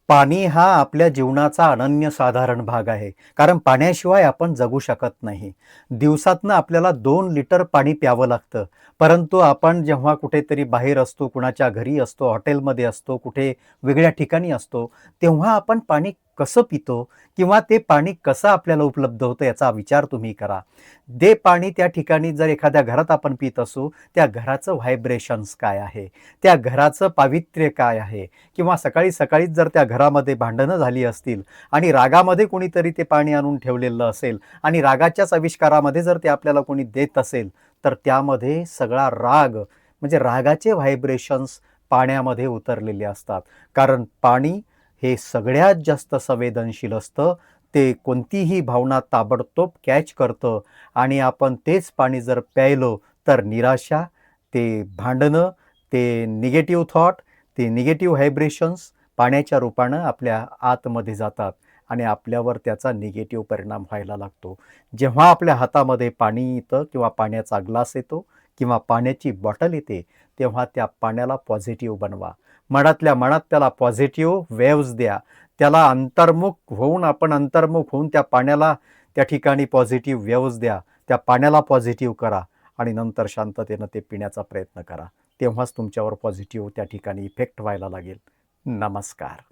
पाणी हा आपल्या जीवनाचा अनन्यसाधारण भाग आहे. कारण पाण्याशिवाय आपण जगू शकत नाही. दिवसातनं आपल्याला 2 लिटर पाणी प्यावं लागतं. परंतु आपण जेव्हा कुठेतरी बाहेर असतो, कुणाच्या घरी असतो, हॉटेलमध्ये असतो, कुठे वेगळ्या ठिकाणी असतो, तेव्हा आपण पाणी कसं पितो किंवा ते पाणी कसं आपल्याला उपलब्ध होतं याचा विचार तुम्ही करा. ते पाणी त्या ठिकाणी जर एखाद्या घरात आपण पीत असू, त्या घराचं व्हायब्रेशन्स काय आहे? त्या घराचं पावित्र्य काय आहे? किंवा सकाळीच जर त्या घरामध्ये भांडणं झाली असतील आणि रागामध्ये कोणीतरी ते पाणी आणून ठेवलेलं असेल आणि रागाच्याच आविष्कारामध्ये जर ते आपल्याला कोणी देत असेल, तर त्यामध्ये सगळा राग म्हणजे रागाचे व्हायब्रेशन्स पाण्यामध्ये उतरलेले असतात. कारण पाणी हे सगळ्यात जास्त संवेदनशील असतं. ते कोणतीही भावना ताबडतोब कॅच करतं आणि आपण तेच पाणी जर प्यायलो तर निराशा, ते भांडणं, ते निगेटिव्ह थॉट, ते निगेटिव्ह व्हायब्रेशन्स पाण्याच्या रूपानं आपल्या आतमध्ये जातात आणि आपल्यावर त्याचा निगेटिव्ह परिणाम व्हायला लागतो. जेव्हा आपल्या हातामध्ये पाणी येतं किंवा पाण्याचा ग्लास येतो किंवा पाण्याची बॉटल येते, तेव्हा त्या पाण्याला पॉझिटिव्ह बनवा. मनातल्या मनात त्याला पॉझिटिव्ह वेव्हज द्या. त्याला अंतर्मुख होऊन आपण अंतर्मुख होऊन त्या पाण्याला त्या ठिकाणी पॉझिटिव्ह वेव्हज द्या. त्या पाण्याला पॉझिटिव्ह करा आणि नंतर शांततेनं ते पिण्याचा प्रयत्न करा. तेव्हाच तुमच्यावर पॉझिटिव्ह त्या ठिकाणी इफेक्ट व्हायला लागेल. नमस्कार.